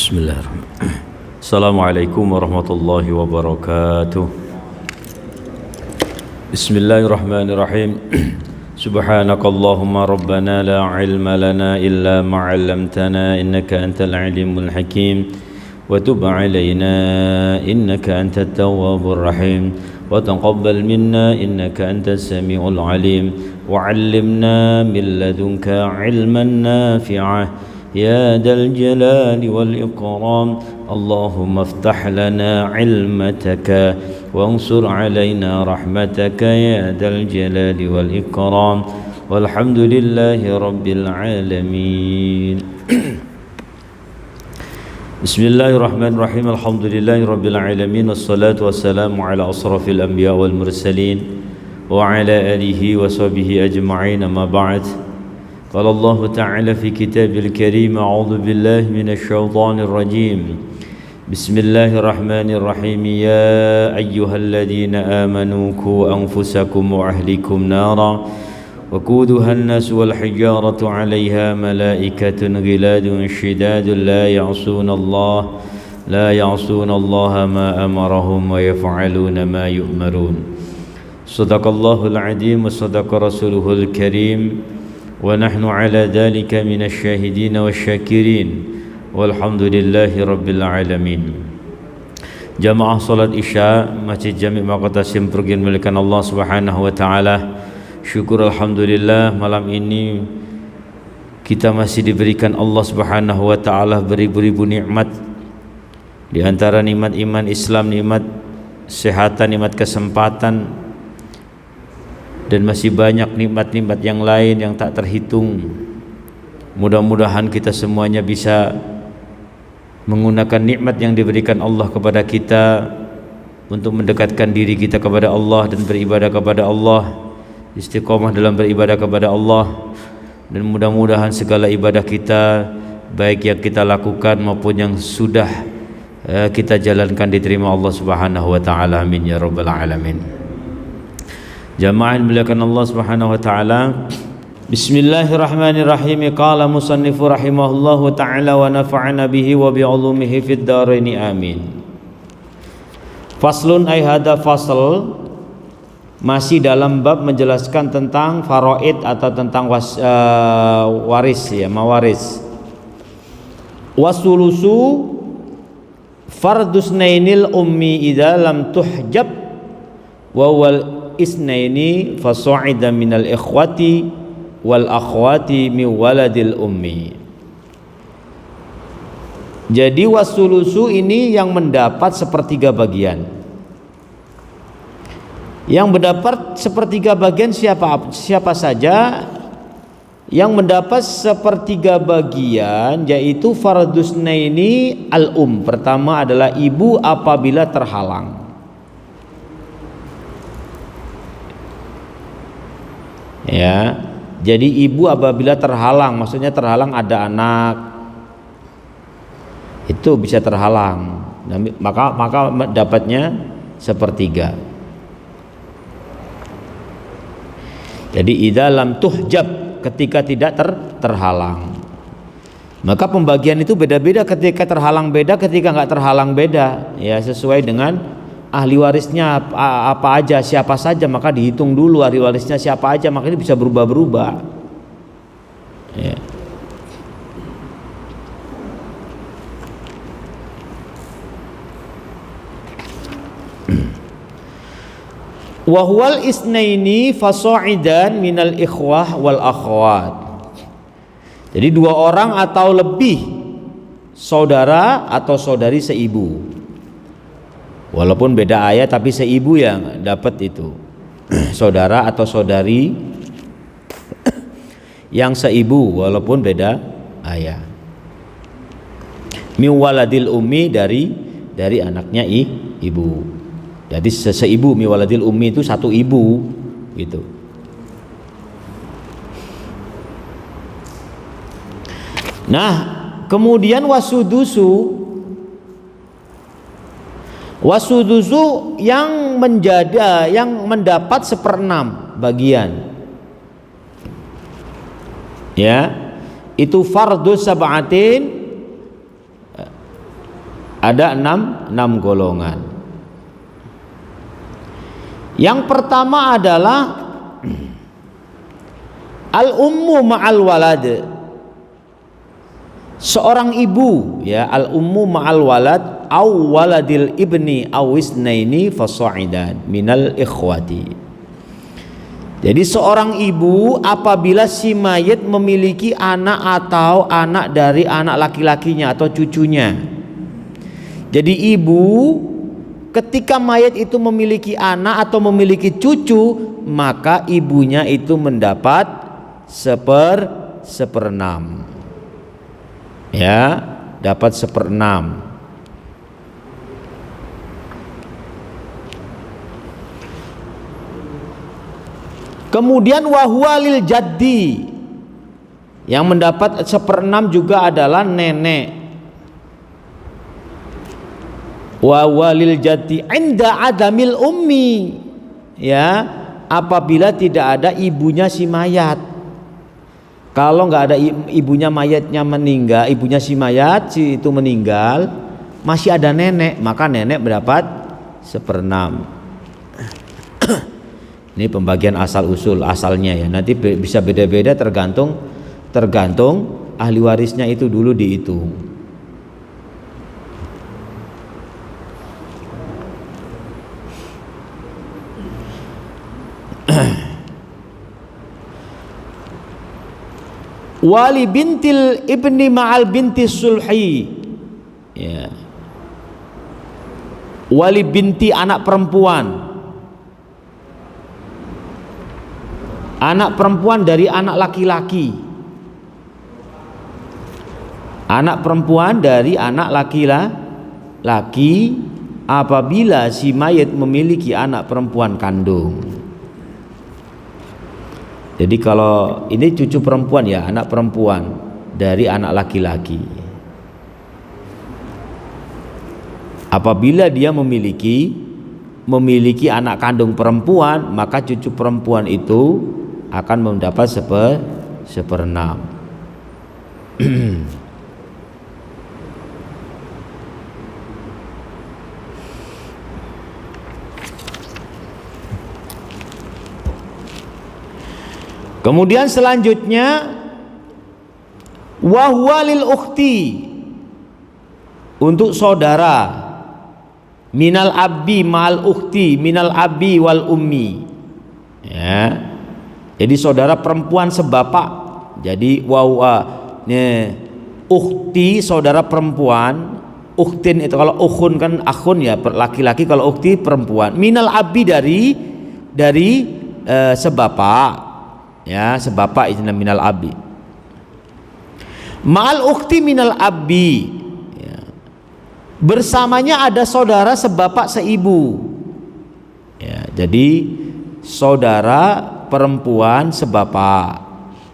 Bismillahirrahmanirrahim. Assalamualaikum warahmatullahi wabarakatuh. Bismillahirrahmanirrahim. Subhanakallahumma rabbana la ilma lana illa ma 'allamtana innaka antal alimul hakim wa tub 'alaina innaka antat tawwabur rahim wa taqabbal minna innaka antas samiul alim wa 'allimna min ladunka 'ilman nafi'ah يا ذا الجلال والإكرام اللهم افتح لنا علمتك وانصر علينا رحمتك يا ذا الجلال والإكرام والحمد لله رب العالمين. بسم الله الرحمن الرحيم. الحمد لله رب العالمين والصلاة والسلام على أشرف الأنبياء والمرسلين وعلى آله وصحبه أجمعين. أما بعد، قال الله تعالى في كتاب الكريم: أعوذ بالله من الشيطان الرجيم. بسم الله الرحمن الرحيم. يا أيها الذين آمنوا قوا أنفسكم وأهليكم نارا وقودها الناس والحجارة عليها ملائكة غلاظ شداد لا يعصون الله ما أمرهم ويفعلون ما يؤمرون. صدق الله العظيم وصدق رسوله الكريم ونحن على ذلك من الشاهدين والشاكرين والحمد لله رب العالمين. Jamaah salat Isya Masjid Jami' Maqatasim Pergin milikkan Allah Subhanahu wa taala. Syukur alhamdulillah, malam ini kita masih diberikan Allah Subhanahu wa taala beribu-ribu nikmat. Di antara nikmat iman Islam, nikmat kesehatan, nikmat kesempatan, dan masih banyak nikmat-nikmat yang lain yang tak terhitung. Mudah-mudahan kita semuanya bisa menggunakan nikmat yang diberikan Allah kepada kita untuk mendekatkan diri kita kepada Allah dan beribadah kepada Allah, istiqomah dalam beribadah kepada Allah, dan mudah-mudahan segala ibadah kita, baik yang kita lakukan maupun yang sudah kita jalankan, diterima Allah Subhanahu wa taala. Amin ya rabbal alamin. Jamaah dimuliakan Allah Subhanahu wa taala. Bismillahirrahmanirrahim. Qala musannifu rahimahullahu taala wa nafa'ana bihi wa bi 'ulumihi fid dharain amin. Faslun ay hada fasl, masih dalam bab menjelaskan tentang faraid atau tentang waris, ya, mawaris. Wasulusu fardusnainil ummi idza lam tuhjab wa wal isnaini fasu'ida minal ikhwati wal akhwati mi waladil ummi. Jadi wasulusu ini yang mendapat sepertiga bagian. Yang mendapat sepertiga bagian siapa saja? Yang mendapat sepertiga bagian yaitu fardusnaini al-um. Pertama adalah ibu apabila terhalang. Ya, jadi ibu apabila terhalang, maksudnya terhalang ada anak, itu bisa terhalang, maka dapatnya sepertiga. Jadi idza lam tuhjab, ketika tidak terhalang. Maka pembagian itu beda-beda, ketika terhalang beda, ketika nggak terhalang beda, ya, sesuai dengan ahli warisnya apa aja, siapa saja, maka dihitung dulu ahli warisnya siapa aja, maka ini bisa berubah-berubah, ya. Wahwal isnaini faso'idan minal ikhwah wal akhwat. Jadi dua orang atau lebih saudara atau saudari seibu, walaupun beda ayah tapi seibu yang dapat itu. Saudara atau saudari yang seibu walaupun beda ayah. Mi waladil ummi, dari anaknya ibu. Jadi seibu, mi waladil ummi itu satu ibu gitu. Nah, kemudian wasudusu yang mendapat 1/6 bagian, ya, itu fardhu sab'atin Ada enam golongan. Yang pertama adalah al-ummu ma'al walad. Seorang ibu, ya, al-ummu ma'al walad aw waladil ibni aw isnaini fasa'idan minal ikhwati. Jadi seorang ibu apabila si mayit memiliki anak atau anak dari anak laki-lakinya atau cucunya. Jadi ibu ketika mayat itu memiliki anak atau memiliki cucu, maka ibunya itu mendapat seperenam. Ya, dapat seperenam. Kemudian wahwalil jaddi, yang mendapat seperenam juga adalah nenek. Wa walil jati inda adamil ummi, ya, apabila tidak ada ibunya si mayat. Kalau nggak ada ibunya mayatnya meninggal, ibunya si mayat si itu meninggal, masih ada nenek, maka nenek mendapat seperenam. Ini pembagian asal usul asalnya, ya, nanti bisa beda-beda tergantung ahli warisnya itu dulu dihitung. Wali bintil ibni ma'al binti sulhi, ya. Wali binti anak perempuan, anak perempuan dari anak laki-laki, anak perempuan dari anak laki-laki apabila si mayit memiliki anak perempuan kandung. Jadi kalau ini cucu perempuan, ya, anak perempuan dari anak laki-laki. Apabila dia memiliki anak kandung perempuan, maka cucu perempuan itu akan mendapat seperenam. Kemudian selanjutnya wahwalil ukhti, untuk saudara, minal abi mal ukhti minal abi wal ummi, ya. Jadi saudara perempuan sebapak. Jadi ukhti saudara perempuan, ukhtin itu kalau ukhun kan akhun, ya, laki-laki, kalau ukhti perempuan. Minal abi dari sebapak, ya, sebapak itu minal abi. Ma'al ukhti minal abi, ya. Bersamanya ada saudara sebapak seibu, ya. Jadi saudara perempuan sebapak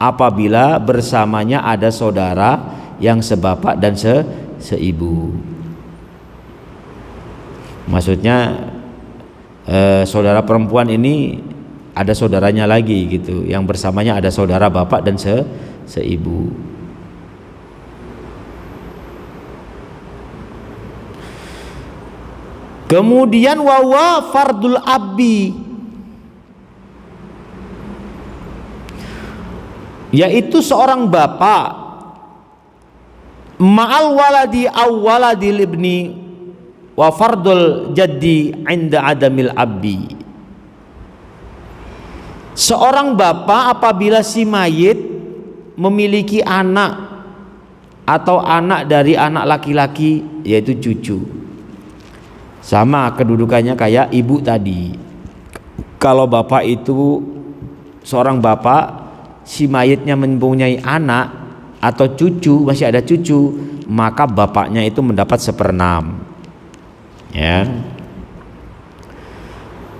apabila bersamanya ada saudara yang sebapak dan seibu. Maksudnya saudara perempuan ini ada saudaranya lagi gitu, yang bersamanya ada saudara bapak dan seibu. Kemudian wawa fardul abi, yaitu seorang bapak ma'al waladi aw waladil ibni wa fardul jaddi inda adamil abi. Seorang bapak apabila si mayit memiliki anak atau anak dari anak laki-laki, yaitu cucu, sama kedudukannya kayak ibu tadi. Kalau bapak itu seorang bapak, si mayitnya mempunyai anak atau cucu, masih ada cucu, maka bapaknya itu mendapat seperenam, ya.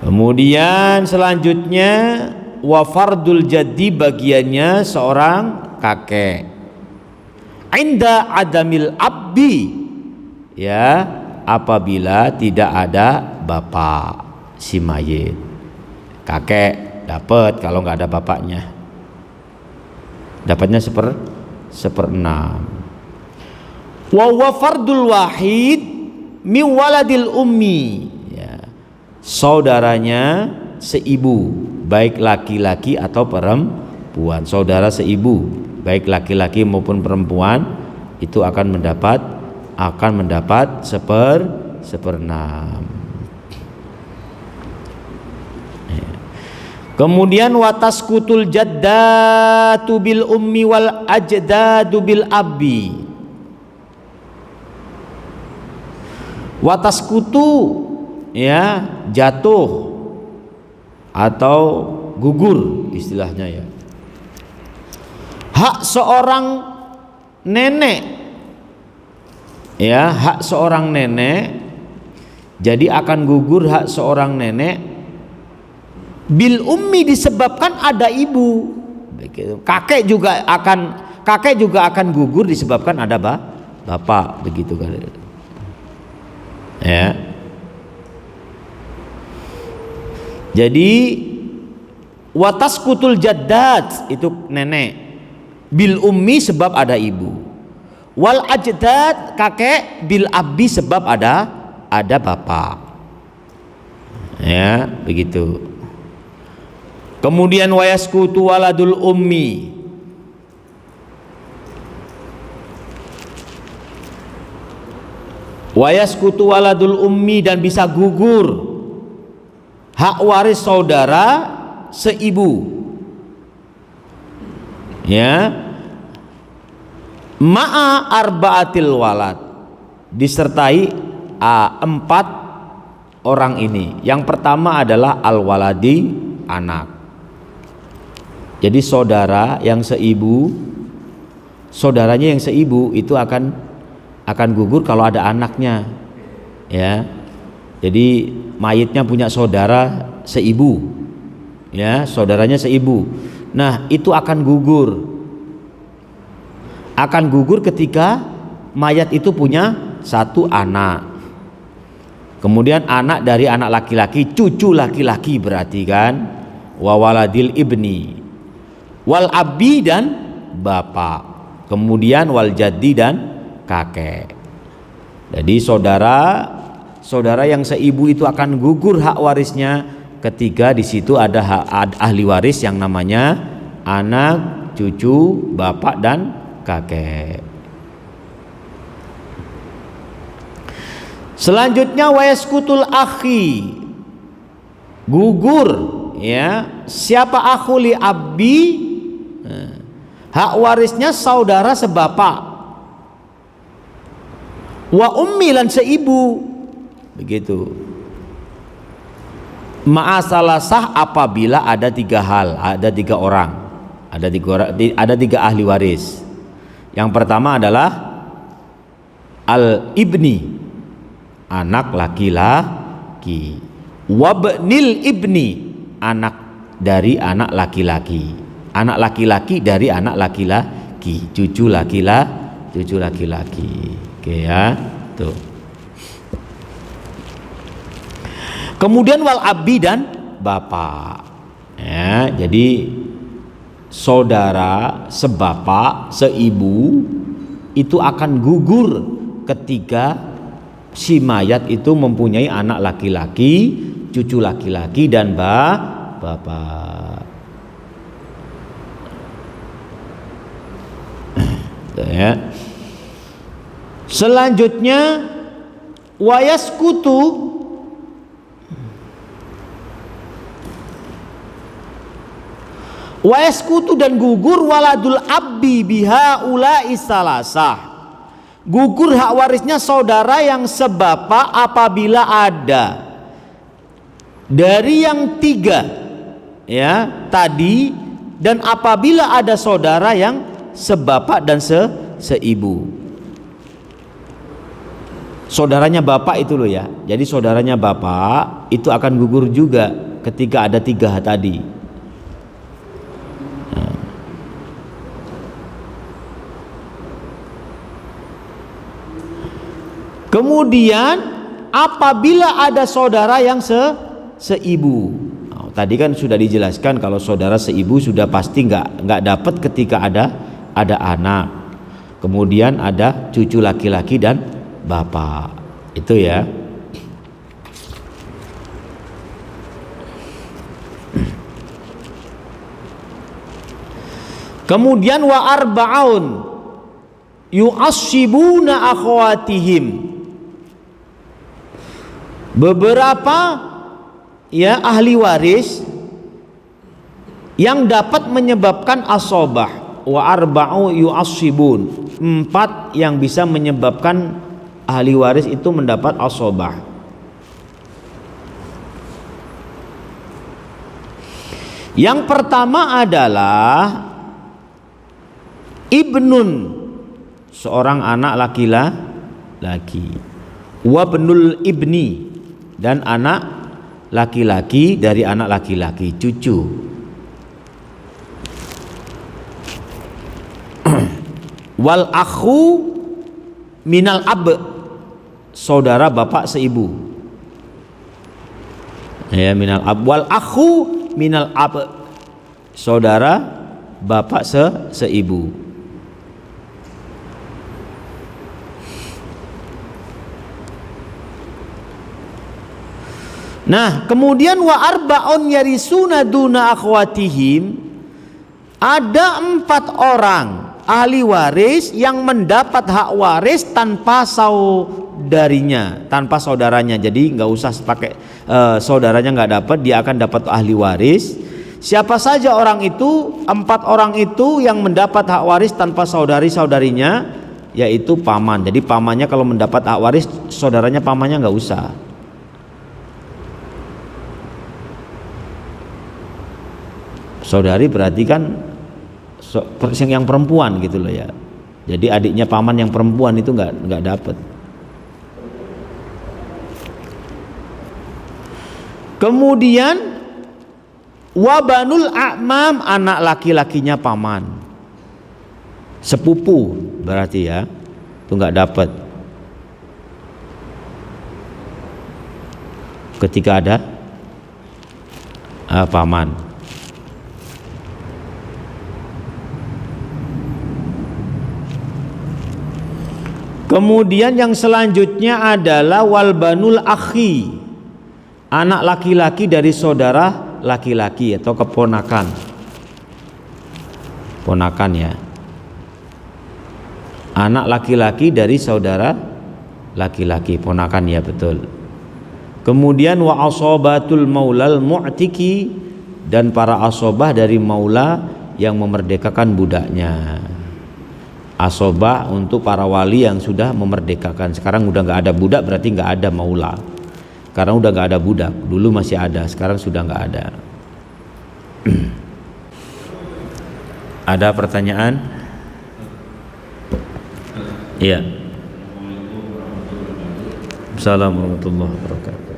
Kemudian selanjutnya wa fardul jaddi, bagiannya seorang kakek inda adamil abdi, ya, apabila tidak ada bapak si mayit. Kakek dapat kalau nggak ada bapaknya, dapatnya seperenam. Wa fardul wahid min waladil ummi, ya, saudaranya seibu, baik laki-laki atau perempuan. Saudara seibu, baik laki-laki maupun perempuan, itu akan mendapat seperenam. Kemudian wataskutul jaddatu bil ummi wal ajdadu bil abi. Wataskutu, ya, jatuh atau gugur istilahnya, ya, hak seorang nenek, ya, hak seorang nenek. Jadi akan gugur hak seorang nenek bil ummi disebabkan ada ibu. Begitu. Kakek juga akan gugur disebabkan ada bapak, begitu kan. Ya. Jadi wataskutul jaddad itu nenek, bil ummi sebab ada ibu, wal ajdad kakek, bil abi sebab ada bapak. Ya, begitu. Kemudian wayaskutu waladul ummi. Wayaskutu waladul ummi, dan bisa gugur hak waris saudara seibu, ya, ma'a arba'atil walad, disertai 4 orang ini. Yang pertama adalah al-waladi, anak. Jadi saudaranya yang seibu itu akan gugur kalau ada anaknya, ya. Jadi mayitnya punya saudara seibu, ya, saudaranya seibu. Nah, itu akan gugur ketika mayat itu punya 1 anak. Kemudian anak dari anak laki-laki, cucu laki-laki berarti kan, wa waladil ibni, wal abi dan bapak, kemudian wal jaddi dan kakek. Jadi saudara yang seibu itu akan gugur hak warisnya ketika di situ ada ahli waris yang namanya anak, cucu, bapak dan kakek. Selanjutnya wayaskutul akhi, gugur, ya, siapa akhuli abi, hak warisnya saudara sebapak, wa ummi lan seibu, begitu. Ma'asalasah apabila ada 3 hal, ada 3 orang, ada 3 ahli waris. Yang pertama adalah al ibni, anak laki-laki, wabnil ibni, anak dari anak laki-laki, anak laki-laki dari anak laki-laki, cucu laki-laki. Oke, ya, tuh. Kemudian wal abi dan bapak, ya, jadi saudara sebapak seibu itu akan gugur ketika si mayat itu mempunyai anak laki-laki, cucu laki-laki dan bapak. Ya. Selanjutnya wayaskutu, dan gugur waladul abbi biha ulai salasah, gugur hak warisnya saudara yang sebapak apabila ada dari yang 3, ya, tadi, dan apabila ada saudara yang sebapak dan seibu. Saudaranya bapak itu loh, ya. Jadi saudaranya bapak itu akan gugur juga ketika ada 3 tadi. Kemudian apabila ada saudara yang seibu, tadi kan sudah dijelaskan kalau saudara seibu sudah pasti nggak dapat ketika ada anak, kemudian ada cucu laki-laki dan bapak. Itu ya. Kemudian wa arba'un yu'assibuna akhwatihim. Beberapa ya ahli waris yang dapat menyebabkan asobah. Wa arba'u yu'assibun. 4 yang bisa menyebabkan ahli waris itu mendapat asobah. Yang pertama adalah ibnun, seorang anak laki-laki, wa benul ibni, dan anak laki-laki dari anak laki-laki, cucu. Wal akhu minal ab, saudara bapak seibu. Ya, minal ab. Wal akhu minal ab, saudara bapak seibu. Nah, kemudian wa arba'un yarisuna duna akhwatihim, ada 4 orang ahli waris yang mendapat hak waris tanpa saudarinya, tanpa saudaranya. Jadi nggak usah pakai saudaranya nggak dapat, dia akan dapat ahli waris. Siapa saja orang itu, 4 orang itu yang mendapat hak waris tanpa saudari-saudarinya, yaitu paman. Jadi pamannya kalau mendapat hak waris, saudaranya pamannya nggak usah. Saudari berarti kan yang perempuan gitu loh ya. Jadi adiknya paman yang perempuan itu nggak dapat. Kemudian wabanul a'mam, anak laki-lakinya paman, sepupu berarti ya, itu nggak dapat ketika ada paman. Kemudian yang selanjutnya adalah walbanul akhi, anak laki-laki dari saudara laki-laki atau keponakan. Ponakan ya. Anak laki-laki dari saudara laki-laki, ponakan ya, betul. Kemudian wa asobatul maulal mu'tiki, dan para asobah dari maula yang memerdekakan budaknya. Asobah untuk para wali yang sudah memerdekakan. Sekarang udah nggak ada budak, berarti nggak ada maula. Sekarang udah nggak ada budak. Dulu masih ada, sekarang sudah nggak ada. Ada pertanyaan? Iya. Assalamualaikum warahmatullahi wabarakatuh.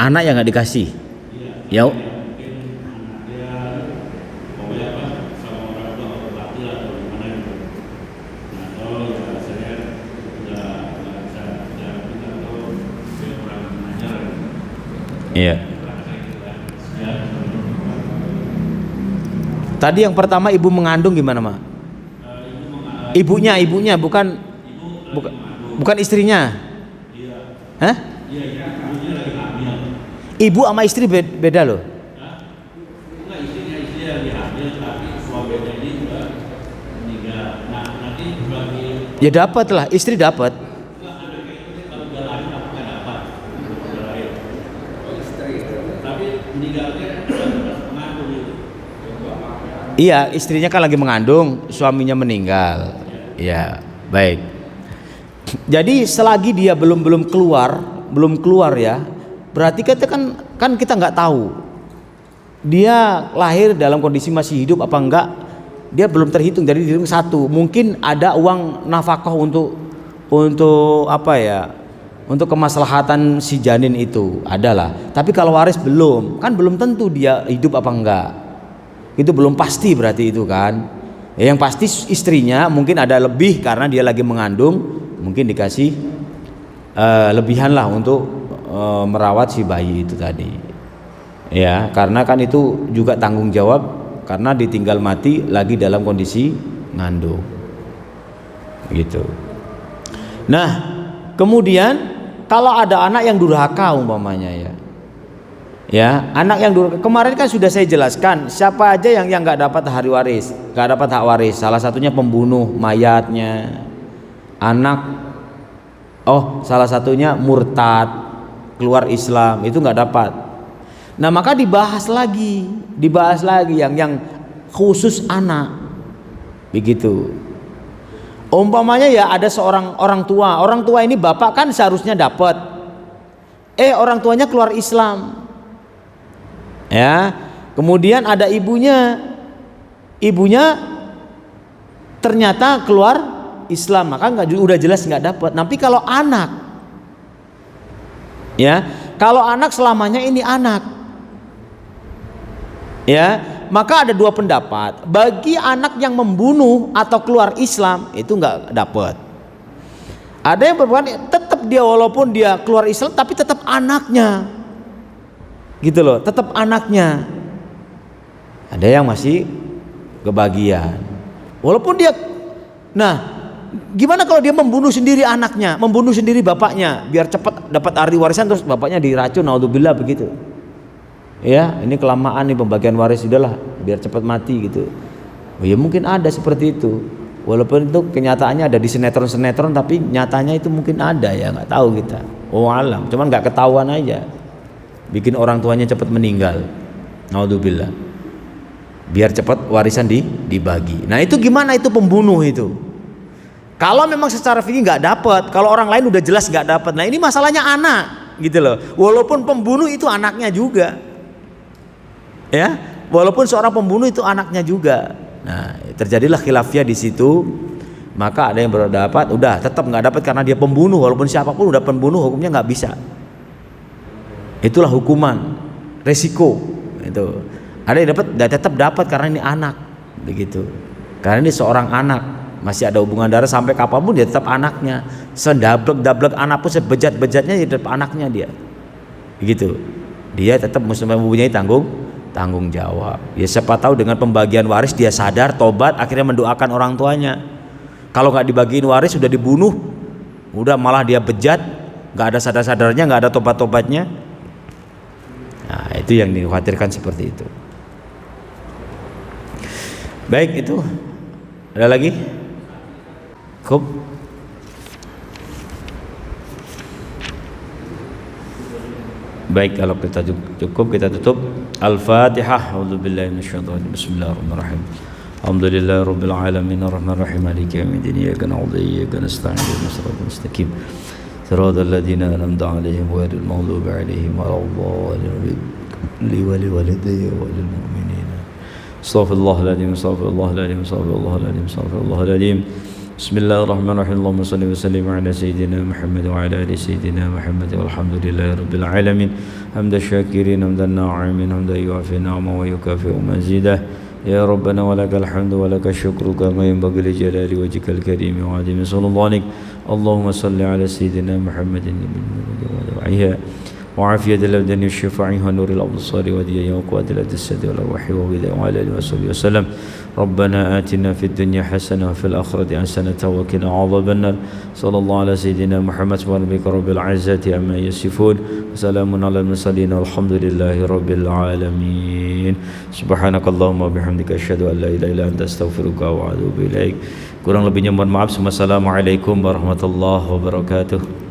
Anak yang nggak dikasih, ya. Iya. Tadi yang pertama ibu mengandung gimana, Ma? Ibunya bukan istrinya. Hah? Ibu sama istri beda loh. Ya dapat lah, istri dapat. Iya, istrinya kan lagi mengandung, suaminya meninggal. Ya, baik. Jadi selagi dia belum keluar ya, berarti kita kan kita nggak tahu dia lahir dalam kondisi masih hidup apa enggak, dia belum terhitung, jadi dihitung satu. Mungkin ada uang nafkah untuk apa ya, untuk kemaslahatan si janin itu adalah. Tapi kalau waris belum, kan belum tentu dia hidup apa enggak, itu belum pasti berarti itu kan. Yang pasti istrinya mungkin ada lebih karena dia lagi mengandung, mungkin dikasih lebihan lah untuk merawat si bayi itu tadi ya, karena kan itu juga tanggung jawab karena ditinggal mati lagi dalam kondisi ngandung gitu. Nah kemudian kalau ada anak yang durhaka umpamanya ya, anak yang durhaka, kemarin kan sudah saya jelaskan siapa aja yang nggak dapat hari waris, nggak dapat hak waris. Salah satunya pembunuh mayatnya, salah satunya murtad, keluar Islam, itu nggak dapat. Nah maka dibahas lagi yang khusus anak begitu. Umpamanya ya ada seorang orang tua ini bapak kan seharusnya dapat, orang tuanya keluar Islam ya, kemudian ada ibunya ternyata keluar Islam, maka udah jelas nggak dapat. Tapi kalau anak ya, kalau anak selamanya ini anak ya, maka ada dua pendapat. Bagi anak yang membunuh atau keluar Islam itu nggak dapat. Ada yang berpendapat tetap dia walaupun dia keluar Islam tapi tetap anaknya gitu loh, tetap anaknya. Ada yang masih kebagian walaupun dia. Nah gimana kalau dia membunuh sendiri anaknya, membunuh sendiri bapaknya biar cepat dapat ahli warisan, terus bapaknya diracun, naudzubillah begitu ya, ini kelamaan nih pembagian waris, sudahlah biar cepat mati gitu. Ya mungkin ada seperti itu, walaupun itu kenyataannya ada di sinetron tapi nyatanya itu mungkin ada ya, nggak tahu kita, alam, cuman nggak ketahuan aja, bikin orang tuanya cepat meninggal, naudzubillah, biar cepat warisan dibagi. Nah itu gimana itu pembunuh itu? Kalau memang secara fikih nggak dapat, kalau orang lain udah jelas nggak dapat. Nah ini masalahnya anak gitu loh, walaupun pembunuh itu anaknya juga ya, walaupun seorang pembunuh itu anaknya juga. Nah terjadilah khilafiyah di situ. Maka ada yang berpendapat udah tetap nggak dapat karena dia pembunuh, walaupun siapapun udah pembunuh hukumnya nggak bisa. Itulah hukuman resiko itu. Ada yang tetap dapat karena ini anak begitu, karena ini seorang anak, masih ada hubungan darah, sampai kapanpun dia tetap anaknya. Sedablek anak pun, sebejat-bejatnya dia tetap anaknya dia begitu. Dia tetap mempunyai tanggung jawab ya. Siapa tahu dengan pembagian waris dia sadar, tobat, akhirnya mendoakan orang tuanya. Kalau nggak dibagiin waris sudah dibunuh, udah malah dia bejat, nggak ada sadar-sadarnya, nggak ada tobat-tobatnya. Nah itu yang dikhawatirkan seperti itu. Baik, itu ada lagi? Cukup? Baik, kalau kita cukup kita tutup. Al-Fatihah. A'udzubillahi minasyaitonir rajim. Bismillahirrahmanirrahim. Alhamdulillahi rabbil alamin arrahmanir rahim maliki yaumiddin iyyaka na'budu wa iyyaka nasta'in ihdinas siratal mustaqim siratal ladzina an'amta 'alaihim ghairil maghdubi 'alaihim waladdallin liwalidayya walil mu'minin. Astaghfirullahaladzim, astaghfirullahaladzim, astaghfirullahaladzim, astaghfirullahaladzim. Bismillahirrahmanirrahim. Allahumma salli wa sallim ala sayyidina Muhammad wa ala ali sayyidina Muhammad walhamdulillahi rabbil alamin. Hamdan syakirin, hamdan na'imin, hamdan yu'afi ni'amahu wa yukafi'u mazidah. Ya Rabbana wa lakal hamdu wa lakal syukru kama yanbaghi li jalali wajhikal karim wa 'azimi sultanik. Allahumma salli ala sayyidina Muhammadin wa alihi وعافية الأبدان والشفاعها ونور الأبصار وديا وقوات الجسد والأرواح وغذاء وعلى آله وصحبه وسلم. ربنا آتنا في الدنيا حسنة وفي الآخرة حسنة وقنا عذاب النار. صلى الله على سيدنا محمد وعلى رب العزة عما يصفون وسلام على المرسلين والحمد لله رب العالمين. سبحانك اللهم وبحمدك أشهد أن لا إله إلا أنت أستغفرك وأتوب إليك. Kurang lebihnya mohon maaf. Wassalamualaikum warahmatullahi wabarakatuh.